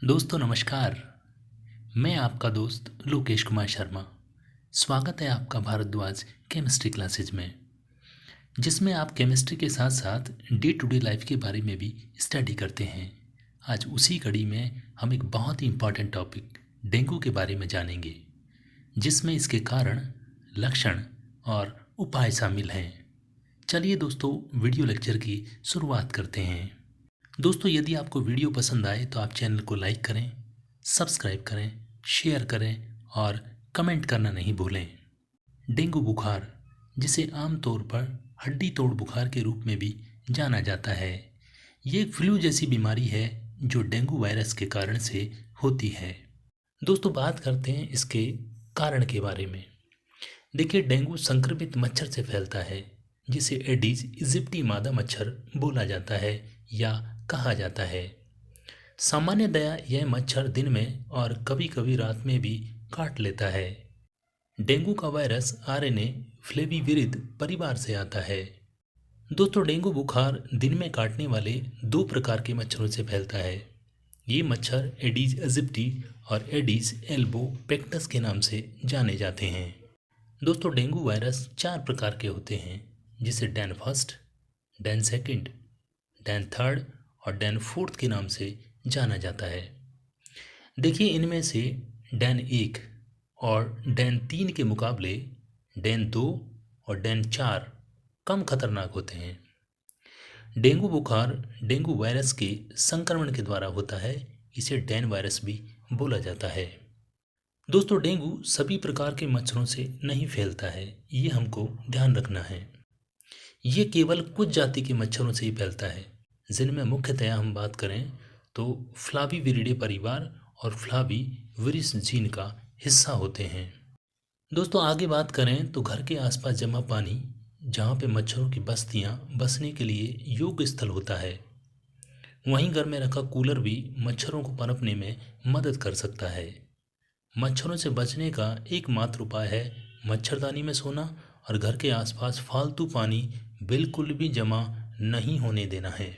दोस्तों नमस्कार। मैं आपका दोस्त लोकेश कुमार शर्मा। स्वागत है आपका भारद्वाज केमिस्ट्री क्लासेज में, जिसमें आप केमिस्ट्री के साथ साथ डे टू डे लाइफ के बारे में भी स्टडी करते हैं। आज उसी कड़ी में हम एक बहुत ही इम्पॉर्टेंट टॉपिक डेंगू के बारे में जानेंगे, जिसमें इसके कारण, लक्षण और उपाय शामिल हैं। चलिए दोस्तों, वीडियो लेक्चर की शुरुआत करते हैं। दोस्तों, यदि आपको वीडियो पसंद आए तो आप चैनल को लाइक करें, सब्सक्राइब करें, शेयर करें और कमेंट करना नहीं भूलें। डेंगू बुखार, जिसे आमतौर पर हड्डी तोड़ बुखार के रूप में भी जाना जाता है, ये एक फ्लू जैसी बीमारी है जो डेंगू वायरस के कारण से होती है। दोस्तों, बात करते हैं इसके कारण के बारे में। देखिए, डेंगू संक्रमित मच्छर से फैलता है, जिसे एडीज इजिप्टी मादा मच्छर बोला जाता है या कहा जाता है। सामान्यतया यह मच्छर दिन में और कभी कभी रात में भी काट लेता है। डेंगू का वायरस आरएनए फ्लेविविरिड परिवार से आता है। दोस्तों, डेंगू बुखार दिन में काटने वाले दो प्रकार के मच्छरों से फैलता है। ये मच्छर एडीज इजिप्टी और एडीज एल्बोपेक्टस के नाम से जाने जाते हैं। दोस्तों, डेंगू वायरस 4 प्रकार के होते हैं, जिसे dan first, dan second, dan third और डेन फोर्थ के नाम से जाना जाता है। देखिए, इनमें से डेन 1 और डेन 3 के मुकाबले डेन 2 और डेन 4 कम खतरनाक होते हैं। डेंगू बुखार डेंगू वायरस के संक्रमण के द्वारा होता है। इसे डेन वायरस भी बोला जाता है। दोस्तों, डेंगू सभी प्रकार के मच्छरों से नहीं फैलता है, ये हमको ध्यान रखना है। ये केवल कुछ जाति के मच्छरों से ही फैलता है, जिनमें मुख्यतया हम बात करें तो फ्लाविविरिडे परिवार और फ्लाविविरिस जीन का हिस्सा होते हैं। दोस्तों, आगे बात करें तो घर के आसपास जमा पानी, जहाँ पे मच्छरों की बस्तियाँ बसने के लिए योग्य स्थल होता है, वहीं घर में रखा कूलर भी मच्छरों को पनपने में मदद कर सकता है। मच्छरों से बचने का एकमात्र उपाय है मच्छरदानी में सोना और घर के आसपास फालतू पानी बिल्कुल भी जमा नहीं होने देना है।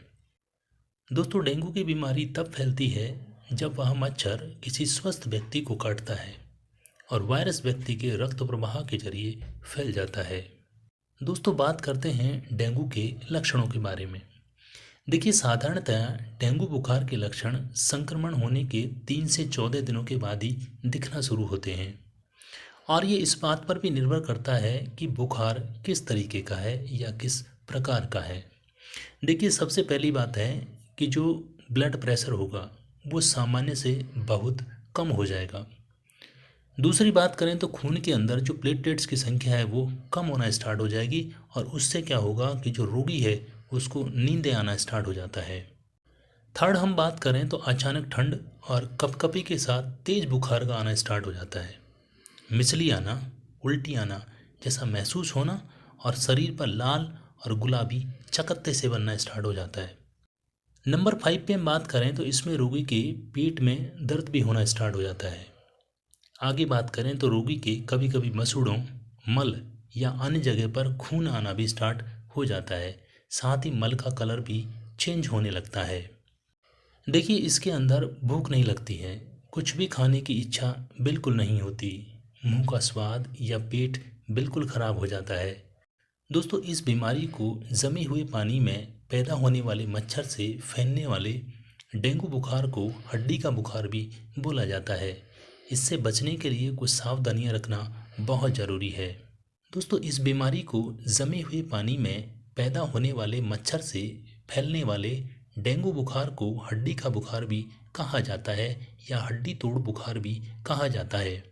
दोस्तों, डेंगू की बीमारी तब फैलती है जब वह मच्छर किसी स्वस्थ व्यक्ति को काटता है और वायरस व्यक्ति के रक्त प्रवाह के जरिए फैल जाता है। दोस्तों, बात करते हैं डेंगू के लक्षणों के बारे में। देखिए, साधारणतः डेंगू बुखार के लक्षण संक्रमण होने के 3 से 14 दिनों के बाद ही दिखना शुरू होते हैं, और ये इस बात पर भी निर्भर करता है कि बुखार किस तरीके का है या किस प्रकार का है। देखिए, सबसे पहली बात है कि जो ब्लड प्रेशर होगा वो सामान्य से बहुत कम हो जाएगा। दूसरी बात करें तो खून के अंदर जो प्लेटलेट्स की संख्या है वो कम होना स्टार्ट हो जाएगी, और उससे क्या होगा कि जो रोगी है उसको नींद आना स्टार्ट हो जाता है। थर्ड, हम बात करें तो अचानक ठंड और कपकपी के साथ तेज बुखार का आना स्टार्ट हो जाता है। मिचली आना, उल्टी आना जैसा महसूस होना और शरीर पर लाल और गुलाबी चकत्ते से बनना स्टार्ट हो जाता है। नंबर 5 पे हम बात करें तो इसमें रोगी के पेट में दर्द भी होना स्टार्ट हो जाता है। आगे बात करें तो रोगी के कभी कभी मसूड़ों, मल या अन्य जगह पर खून आना भी स्टार्ट हो जाता है। साथ ही मल का कलर भी चेंज होने लगता है। देखिए, इसके अंदर भूख नहीं लगती है, कुछ भी खाने की इच्छा बिल्कुल नहीं होती, मुंह का स्वाद या पेट बिल्कुल ख़राब हो जाता है। दोस्तों, इस बीमारी को जमे हुए पानी में पैदा होने वाले मच्छर से फैलने वाले डेंगू बुखार को हड्डी का बुखार भी बोला जाता है। इससे बचने के लिए कुछ सावधानियां रखना बहुत ज़रूरी है। दोस्तों, इस बीमारी को जमे हुए पानी में पैदा होने वाले मच्छर से फैलने वाले डेंगू बुखार को हड्डी का बुखार भी कहा जाता है या हड्डी तोड़ बुखार भी कहा जाता है।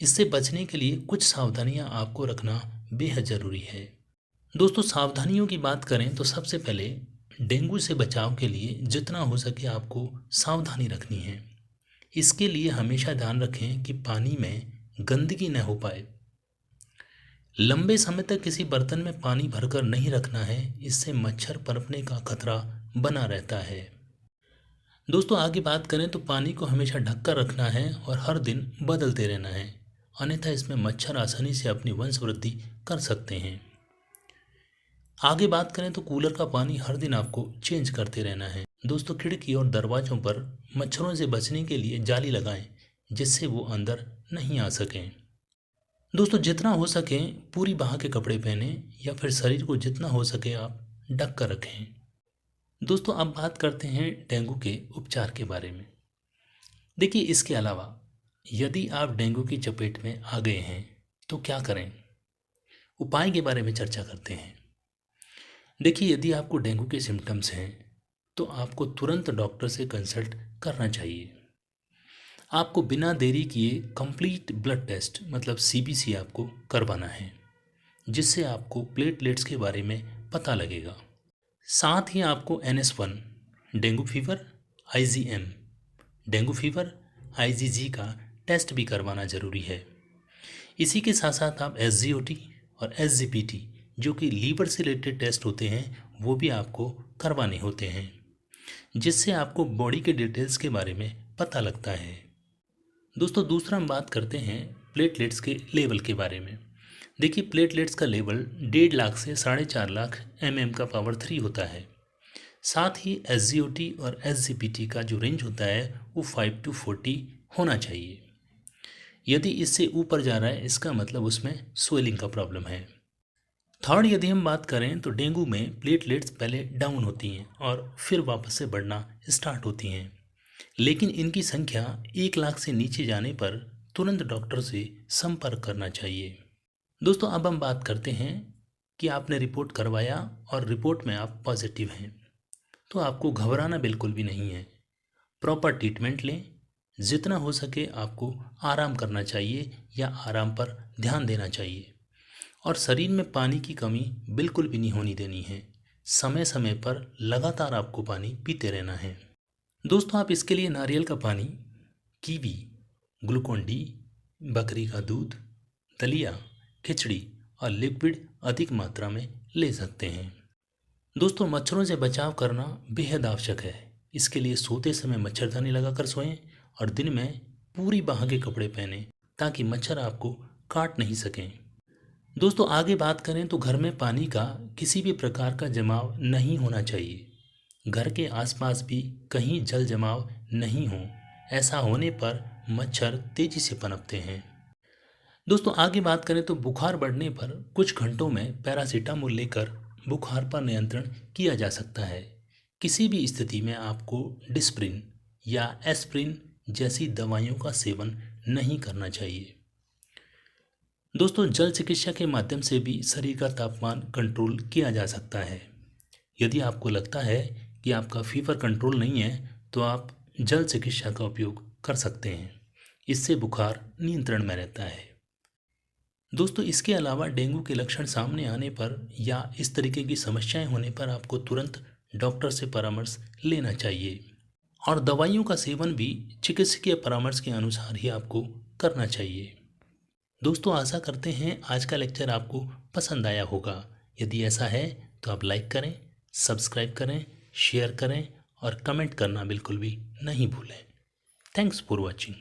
इससे बचने के लिए कुछ सावधानियां आपको रखना बेहद ज़रूरी है। दोस्तों, सावधानियों की बात करें तो सबसे पहले डेंगू से बचाव के लिए जितना हो सके आपको सावधानी रखनी है। इसके लिए हमेशा ध्यान रखें कि पानी में गंदगी न हो पाए। लंबे समय तक किसी बर्तन में पानी भरकर नहीं रखना है, इससे मच्छर पनपने का खतरा बना रहता है। दोस्तों, आगे बात करें तो पानी को हमेशा ढककर रखना है और हर दिन बदलते रहना है, अन्यथा इसमें मच्छर आसानी से अपनी वंश वृद्धि कर सकते हैं। आगे बात करें तो कूलर का पानी हर दिन आपको चेंज करते रहना है। दोस्तों, खिड़की और दरवाज़ों पर मच्छरों से बचने के लिए जाली लगाएं, जिससे वो अंदर नहीं आ सकें। दोस्तों, जितना हो सके पूरी बाह के कपड़े पहने या फिर शरीर को जितना हो सके आप ढक कर रखें। दोस्तों, अब बात करते हैं डेंगू के उपचार के बारे में। देखिए, इसके अलावा यदि आप डेंगू की चपेट में आ गए हैं तो क्या करें, उपाय के बारे में चर्चा करते हैं। देखिए, यदि आपको डेंगू के सिम्टम्स हैं तो आपको तुरंत डॉक्टर से कंसल्ट करना चाहिए। आपको बिना देरी किए कंप्लीट ब्लड टेस्ट मतलब सीबीसी आपको करवाना है, जिससे आपको प्लेटलेट्स के बारे में पता लगेगा। साथ ही आपको NS1 dengue fever, IgM dengue fever, IgG का टेस्ट भी करवाना ज़रूरी है। इसी के साथ साथ आप SGOT और SGPT जो कि लीवर से रिलेटेड टेस्ट होते हैं वो भी आपको करवाने होते हैं, जिससे आपको बॉडी के डिटेल्स के बारे में पता लगता है। दोस्तों, दूसरा हम बात करते हैं प्लेटलेट्स के लेवल के बारे में। देखिए, प्लेटलेट्स का लेवल 1.5 लाख से 4.5 लाख mm का पावर 3 होता है। साथ ही SGOT और SGPT का जो रेंज होता है वो 5 to 40 होना चाहिए। यदि इससे ऊपर जा रहा है इसका मतलब उसमें स्वेलिंग का प्रॉब्लम है। थर्ड, यदि हम बात करें तो डेंगू में प्लेटलेट्स पहले डाउन होती हैं और फिर वापस से बढ़ना स्टार्ट होती हैं, लेकिन इनकी संख्या 1 लाख से नीचे जाने पर तुरंत डॉक्टर से संपर्क करना चाहिए। दोस्तों, अब हम बात करते हैं कि आपने रिपोर्ट करवाया और रिपोर्ट में आप पॉजिटिव हैं तो आपको घबराना बिल्कुल भी नहीं है। प्रॉपर ट्रीटमेंट लें। जितना हो सके आपको आराम करना चाहिए या आराम पर ध्यान देना चाहिए, और शरीर में पानी की कमी बिल्कुल भी नहीं होनी देनी है। समय समय पर लगातार आपको पानी पीते रहना है। दोस्तों, आप इसके लिए नारियल का पानी, कीवी, ग्लूकोन डी, बकरी का दूध, दलिया, खिचड़ी और लिक्विड अधिक मात्रा में ले सकते हैं। दोस्तों, मच्छरों से बचाव करना बेहद आवश्यक है। इसके लिए सोते समय मच्छरदानी लगाकर सोएं और दिन में पूरी बाह के कपड़े पहनें ताकि मच्छर आपको काट नहीं सकें। दोस्तों, आगे बात करें तो घर में पानी का किसी भी प्रकार का जमाव नहीं होना चाहिए। घर के आसपास भी कहीं जल जमाव नहीं हो। ऐसा होने पर मच्छर तेजी से पनपते हैं। दोस्तों, आगे बात करें तो बुखार बढ़ने पर कुछ घंटों में पैरासीटामोल लेकर बुखार पर नियंत्रण किया जा सकता है। किसी भी स्थिति में आपको डिस्प्रिन या एस्प्रिन जैसी दवाइयों का सेवन नहीं करना चाहिए। दोस्तों, जल चिकित्सा के माध्यम से भी शरीर का तापमान कंट्रोल किया जा सकता है। यदि आपको लगता है कि आपका फीवर कंट्रोल नहीं है तो आप जल चिकित्सा का उपयोग कर सकते हैं। इससे बुखार नियंत्रण में रहता है। दोस्तों, इसके अलावा डेंगू के लक्षण सामने आने पर या इस तरीके की समस्याएं होने पर आपको तुरंत डॉक्टर से परामर्श लेना चाहिए, और दवाइयों का सेवन भी चिकित्सकीय परामर्श के अनुसार ही आपको करना चाहिए। दोस्तों, आशा करते हैं आज का लेक्चर आपको पसंद आया होगा। यदि ऐसा है तो आप लाइक करें, सब्सक्राइब करें, शेयर करें और कमेंट करना बिल्कुल भी नहीं भूलें। Thanks for watching.